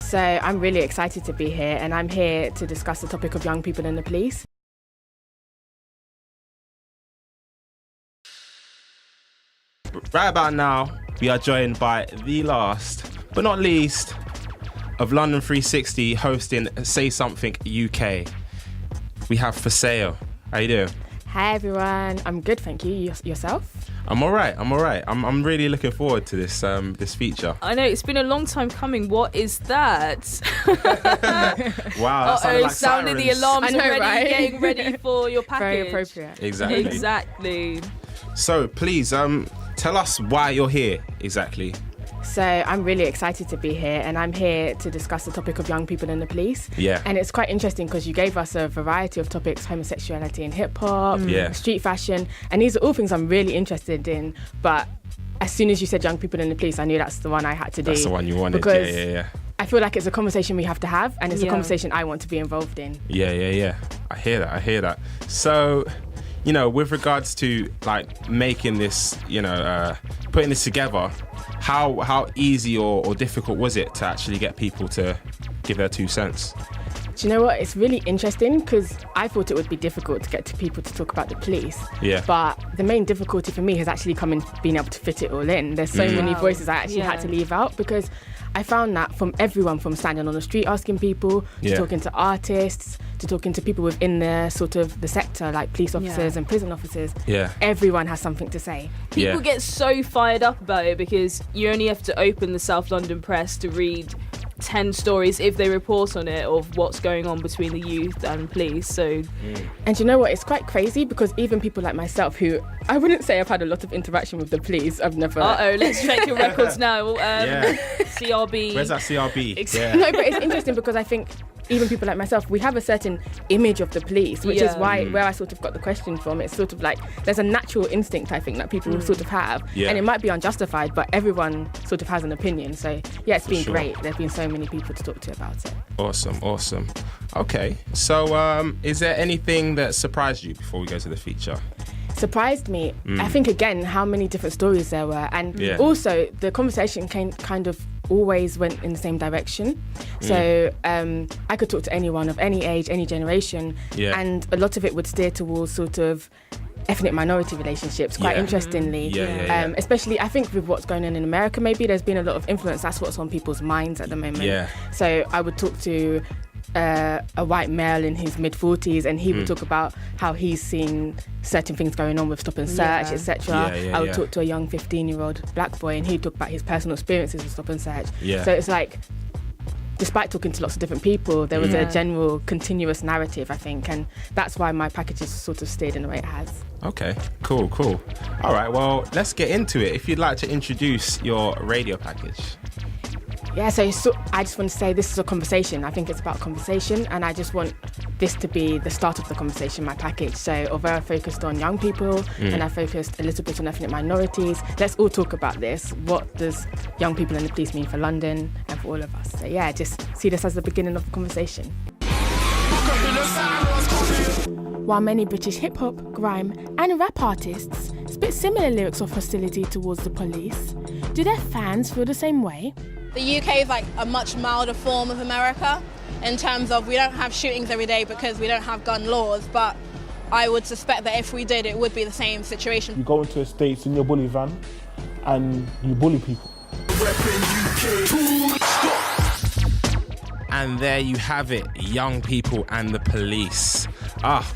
So I'm really excited to be here, and I'm here to discuss the topic of young people in the police. Right about now, we are joined by the last, but not least, of London 360 hosting Say Something UK. We have Fisayo. How you doing? Hi everyone, I'm good, thank you. Yourself? I'm all right. I'm really looking forward to this this feature. I know, it's been a long time coming. What is that? Wow, that sounded like the alarms I know, already, right? getting ready for your package. Very appropriate. Exactly. So please, tell us why you're here exactly. So I'm really excited to be here, and I'm here to discuss the topic of young people in the police. Yeah. And it's quite interesting because you gave us a variety of topics: homosexuality in hip hop, street fashion, and these are all things I'm really interested in. But as soon as you said young people in the police, I knew that's the one I had to do. That's the one you wanted. Because yeah. I feel like it's a conversation we have to have, and it's a conversation I want to be involved in. Yeah. I hear that. So, you know, with regards to like making this, putting this together, how easy or difficult was it to actually get people to give their 2 cents? Do you know what? It's really interesting because I thought it would be difficult to get people to talk about the police. Yeah. But the main difficulty for me has actually come in being able to fit it all in. There's so many voices I actually had to leave out because I found that from everyone, from standing on the street asking people, to talking to artists, to talking to people within the sort of the sector, like police officers and prison officers, everyone has something to say. People get so fired up about it because you only have to open the South London Press to read 10 stories if they report on it of what's going on between the youth and police. So and you know what, it's quite crazy because even people like myself, who I wouldn't say I've had a lot of interaction with the police, I've never let's check your records now. CRB. Where's that CRB? No, but it's interesting because I think even people like myself, we have a certain image of the police, which is where I sort of got the question from. It's sort of like there's a natural instinct, I think, that people sort of have, and it might be unjustified, but everyone sort of has an opinion. So yeah, it's been great. There've been so many people to talk to about it. Awesome. Okay, so is there anything that surprised you before we go to the feature? Surprised me, I think, again, how many different stories there were, and also the conversation kind of always went in the same direction. So I could talk to anyone of any age, any generation, and a lot of it would steer towards sort of ethnic minority relationships, quite interestingly. Especially, I think, with what's going on in America, maybe there's been a lot of influence. That's what's on people's minds at the moment. So I would talk to a white male in his mid-40s, and he would talk about how he's seen certain things going on with stop and search, etc. I would talk to a young 15-year-old black boy, and he'd talk about his personal experiences with stop and search. So it's like, despite talking to lots of different people, there was a general continuous narrative, I think, and that's why my package is sort of steered in the way it has. Okay, cool. All right, well, let's get into it. If you'd like to introduce your radio package. Yeah, so I just want to say this is a conversation. I think it's about conversation, and I just want this to be the start of the conversation, my package. So although I focused on young people and I focused a little bit on ethnic minorities, let's all talk about this. What does young people in the police mean for London and for all of us? So yeah, just see this as the beginning of the conversation. While many British hip-hop, grime and rap artists spit similar lyrics of hostility towards the police, do their fans feel the same way? The UK is like a much milder form of America in terms of we don't have shootings every day because we don't have gun laws, but I would suspect that if we did, it would be the same situation. You go into the States in your bully van and you bully people. And there you have it, young people and the police.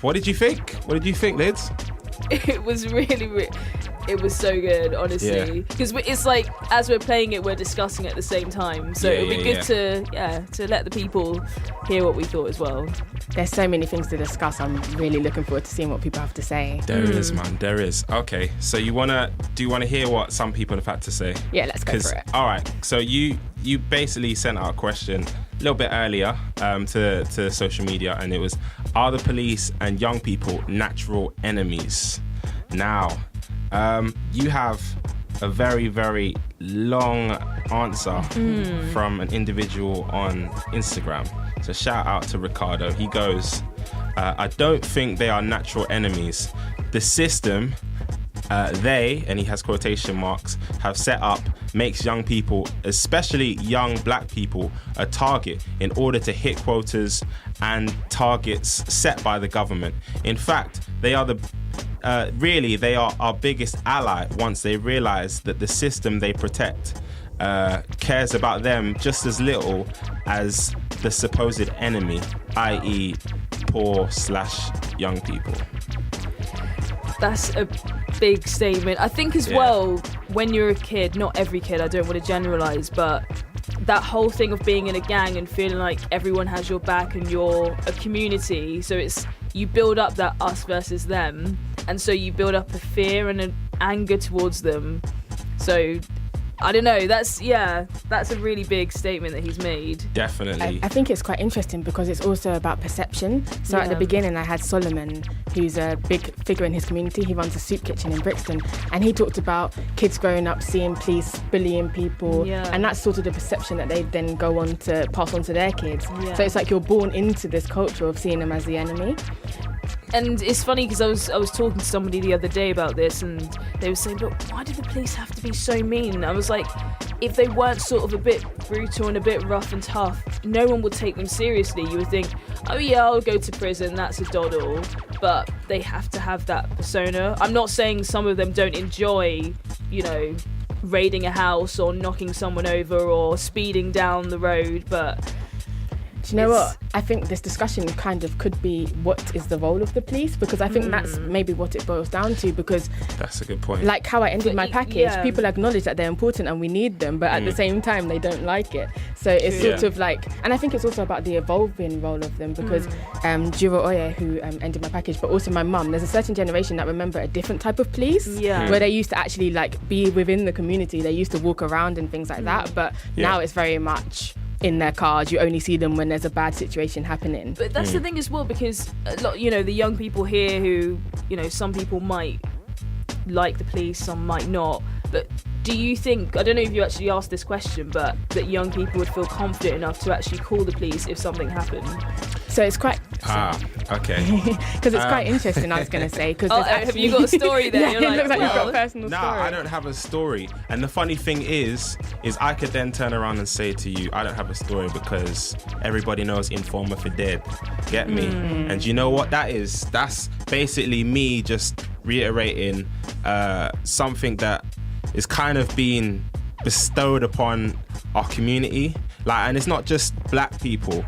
What did you think? Lids? It was really it was so good, honestly, because it's like, as we're playing it, we're discussing at the same time, so it would be good to let the people hear what we thought as well. There's so many things to discuss. I'm really looking forward to seeing what people have to say. There is, man, there is. Okay, so do you want to hear what some people have had to say? Yeah, let's go for it. All right, so you basically sent out a question a little bit earlier to social media, and it was, are the police and young people natural enemies? Now, you have a very, very long answer from an individual on Instagram. So shout out to Ricardo. He goes, I don't think they are natural enemies. The system they, and he has quotation marks, have set up makes young people, especially young black people, a target in order to hit quotas and targets set by the government. In fact, they are they are our biggest ally once they realize that the system they protect cares about them just as little as the supposed enemy, i.e. poor/young people. That's a big statement. I think as well, when you're a kid, not every kid, I don't want to generalize, but that whole thing of being in a gang and feeling like everyone has your back and you're a community, so it's, you build up that us versus them, and so you build up a fear and an anger towards them. So I don't know, that's a really big statement that he's made. Definitely. I think it's quite interesting because it's also about perception. So at the beginning I had Solomon, who's a big figure in his community. He runs a soup kitchen in Brixton, and he talked about kids growing up seeing police bullying people, and that's sort of the perception that they then go on to pass on to their kids. So it's like you're born into this culture of seeing them as the enemy. And it's funny because I was talking to somebody the other day about this, and they were saying, but why did the police have to be so mean? I was like, if they weren't sort of a bit brutal and a bit rough and tough, no one would take them seriously. You would think, oh yeah, I'll go to prison, that's a doddle. But they have to have that persona. I'm not saying some of them don't enjoy, you know, raiding a house or knocking someone over or speeding down the road, but... Do you know what? I think this discussion kind of could be, what is the role of the police? Because I think that's maybe what it boils down to, because... That's a good point. Like how I ended my package, people acknowledge that they're important and we need them, but at the same time, they don't like it. So it's sort of like... And I think it's also about the evolving role of them, because Juro Oye, who ended my package, but also my mum, there's a certain generation that remember a different type of police, where they used to actually like be within the community. They used to walk around and things like that, but now it's very much... in their cars. You only see them when there's a bad situation happening. But that's the thing as well, because a lot, you know, the young people here who, you know, some people might like the police, some might not, but do you think, I don't know if you actually asked this question, but that young people would feel confident enough to actually call the police if something happened? So it's quite... okay. Because it's quite interesting, I was going to say. Have you got a story there? Yeah, it looks like you've got a personal story. No, I don't have a story. And the funny thing is I could then turn around and say to you, I don't have a story because everybody knows Informer for dead. Get me? And you know what that is? That's basically me just reiterating something that is kind of being bestowed upon our community. Like, and it's not just black people.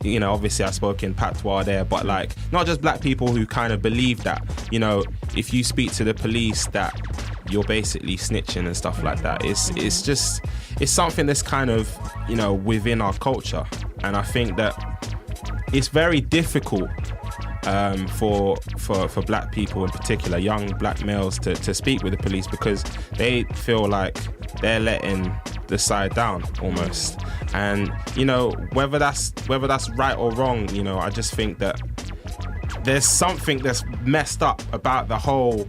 You know, obviously I spoke in patois there, but like not just black people who kind of believe that, you know, if you speak to the police that you're basically snitching and stuff like that. It's something that's kind of, you know, within our culture. And I think that it's very difficult for black people in particular, young black males to speak with the police, because they feel like they're letting the side down almost. And you know, whether that's right or wrong, you know, I just think that there's something that's messed up about the whole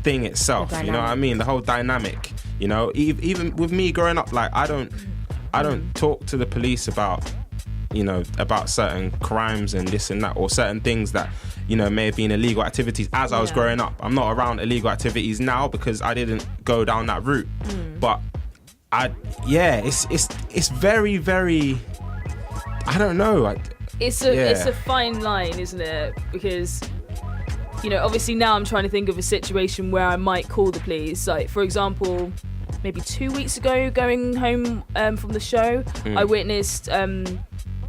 thing itself. You know what I mean? The whole dynamic. You know, even with me growing up, like I don't talk to the police about, you know, about certain crimes and this and that, or certain things that, you know, may have been illegal activities as I was growing up. I'm not around illegal activities now because I didn't go down that route. But it's very, very, I don't know. It's a fine line, isn't it? Because, you know, obviously now I'm trying to think of a situation where I might call the police. Like, for example, maybe 2 weeks ago, going home from the show, I witnessed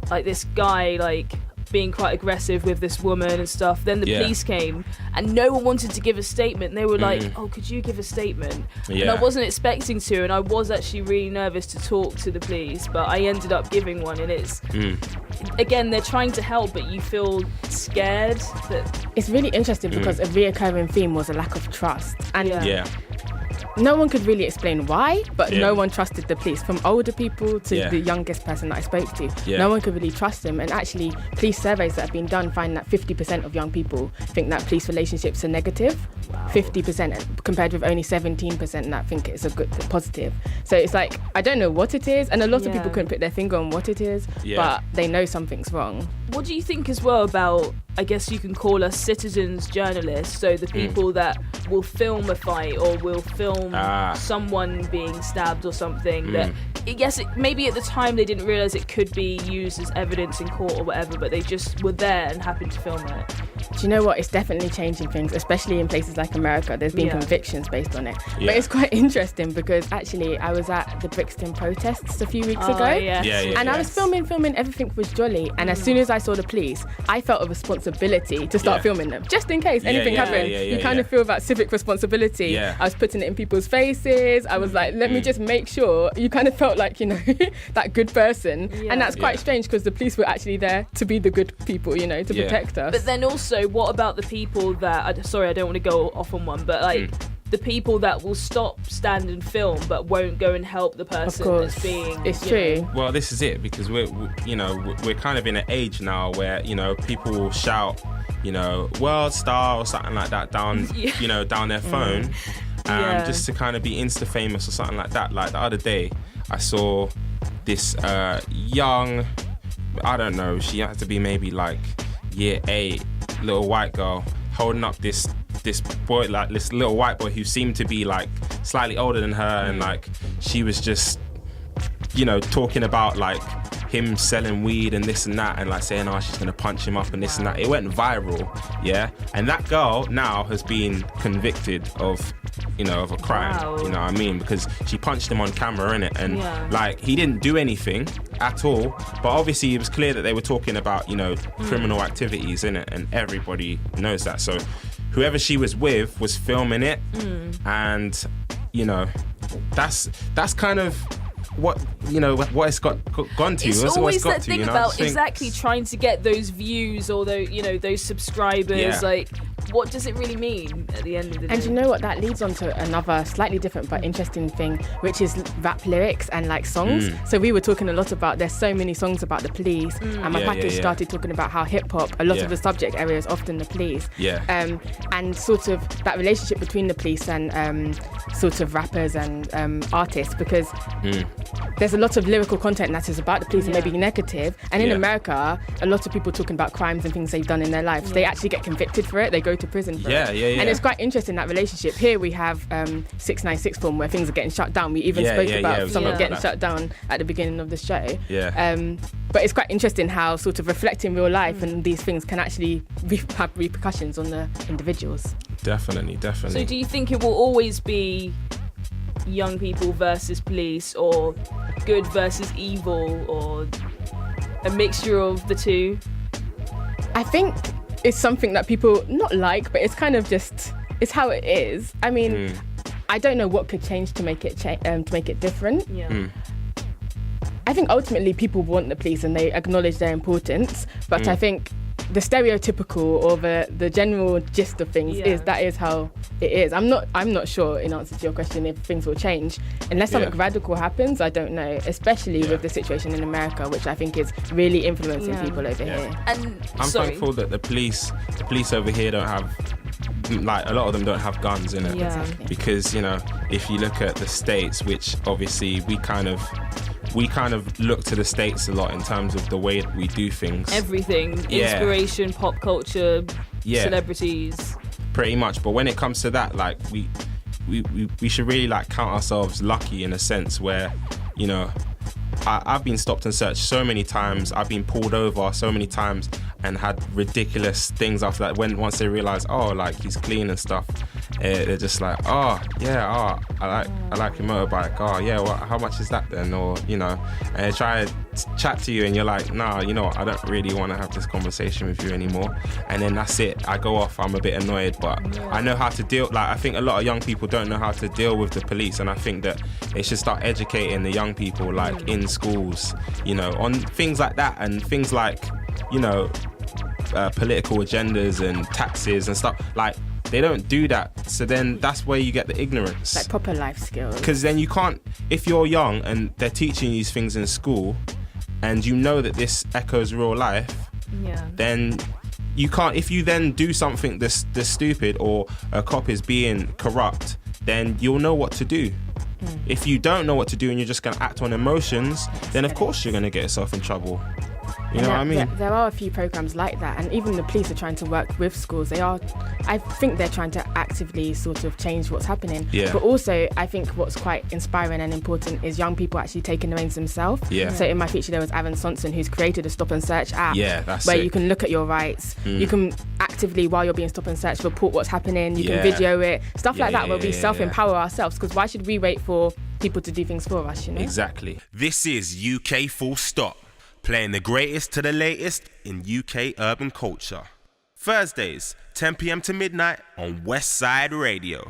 like this guy like being quite aggressive with this woman and stuff. Then the police came and no one wanted to give a statement. They were like, oh, could you give a statement? And I wasn't expecting to, and I was actually really nervous to talk to the police, but I ended up giving one. And it's again, they're trying to help, but you feel scared. It's really interesting because a reoccurring theme was a lack of trust, and no one could really explain why, but no one trusted the police, from older people to the youngest person that I spoke to. No one could really trust them. And actually, police surveys that have been done find that 50% of young people think that police relationships are negative. 50%, compared with only 17% that think it's a good, positive. So it's like, I don't know what it is, and a lot of people couldn't put their finger on what it is, but they know something's wrong. What do you think as well about I guess you can call us citizens journalists, so the people that will film a fight or will film someone being stabbed or something, that I guess maybe at the time they didn't realise it could be used as evidence in court or whatever, but they just were there and happened to film it. Do you know what? It's definitely changing things, especially in places like America. There's been convictions based on it. Yeah. But it's quite interesting because actually I was at the Brixton protests a few weeks ago. And I was filming, everything was jolly. And as soon as I saw the police, I felt a responsibility to start filming them, just in case anything happened. You kind of feel that civic responsibility. I was putting it in people's faces. I was like, let me just make sure. You kind of felt like, you know, that good person. And that's quite strange because the police were actually there to be the good people, you know, to protect us. But then also, what about the people that, sorry, I don't want to go off on one, but like the people that will stop, stand and film but won't go and help the person that's being... It's true. Well, this is it, because we're kind of in an age now where, you know, people will shout, you know, world star or something like that down, you know, down their phone, just to kind of be Insta famous or something like that. Like the other day, I saw this young, I don't know, she had to be maybe like year 8, little white girl holding up this boy, like this little white boy who seemed to be like slightly older than her, and like she was just, you know, talking about like him selling weed and this and that, and like saying, oh, she's gonna punch him up and this and that. It went viral, and that girl now has been convicted of, you know, of a crime. You know what I mean? Because she punched him on camera, innit? And like he didn't do anything at all, but obviously it was clear that they were talking about, you know, criminal activities, innit? And everybody knows that. So whoever she was with was filming it, and you know, that's kind of what, you know, what it's gone to. It's That's always what that thing about exactly trying to get those views or those, you know, those subscribers. Like, what does it really mean at the end of the day? And you know what, that leads on to another slightly different but interesting thing, which is rap lyrics and like songs. So we were talking a lot about, there's so many songs about the police, and my package started talking about how hip hop, a lot of the subject area is often the police, and sort of that relationship between the police and sort of rappers and artists, because there's a lot of lyrical content that is about the police and maybe negative, and in America a lot of people talking about crimes and things they've done in their lives, they actually get convicted for it, they go to prison for it. And it's quite interesting, that relationship. Here we have 696 film where things are getting shut down. We even spoke about someone getting shut down at the beginning of the show. But it's quite interesting how sort of reflecting real life and these things can actually have repercussions on the individuals. Definitely. So do you think it will always be young people versus police, or good versus evil, or a mixture of the two? I think it's something that people not like, but it's kind of just, it's how it is. I mean, I don't know what could change to make it different. I think ultimately people want the police and they acknowledge their importance, but I think the stereotypical or the general gist of things is how it is. I'm not sure, in answer to your question, if things will change unless something radical happens. I don't know, especially with the situation in America, which I think is really influencing people over here. And I'm thankful that the police over here don't have, like, a lot of them don't have guns in it. Exactly. Because, you know, if you look at the States, which obviously we kind of look to the States a lot in terms of the way we do things. Everything. Inspiration, pop culture, celebrities. Pretty much. But when it comes to that, like, we should really, like, count ourselves lucky in a sense where, you know, I've been stopped and searched so many times. I've been pulled over so many times and had ridiculous things after that. Once they realise, oh, like, he's clean and stuff, they're just like, I like your motorbike. Oh yeah, well, how much is that then? Or, you know, and they try to chat to you and you're like, nah, you know what, I don't really want to have this conversation with you anymore. And then that's it. I go off. I'm a bit annoyed, but I know how to deal. Like, I think a lot of young people don't know how to deal with the police, and I think that they should start educating the young people, like, in schools, you know, on things like that, and things like, you know, political agendas and taxes and stuff. Like, they don't do that, so then that's where you get the ignorance. Like proper life skills. Because then you can't, if you're young and they're teaching you these things in school, and you know that this echoes real life, then you can't, if you then do something this stupid, or a cop is being corrupt, then you'll know what to do. If you don't know what to do and you're just going to act on emotions, then of course you're going to get yourself in trouble. You know what I mean? There are a few programs like that, and even the police are trying to work with schools. I think they're trying to actively sort of change what's happening. Yeah. But also, I think what's quite inspiring and important is young people actually taking the reins themselves. Yeah. So in my feature, there was Aaron Sonson, who's created a stop and search app. Yeah, that's where it. you can look at your rights. You can actively, while you're being stop and search, report what's happening. You can video it, stuff like that, where we self-empower ourselves. Because why should we wait for people to do things for us? You know. Exactly. This is UK Full Stop, playing the greatest to the latest in UK urban culture. Thursdays, 10 p.m. to midnight on West Side Radio.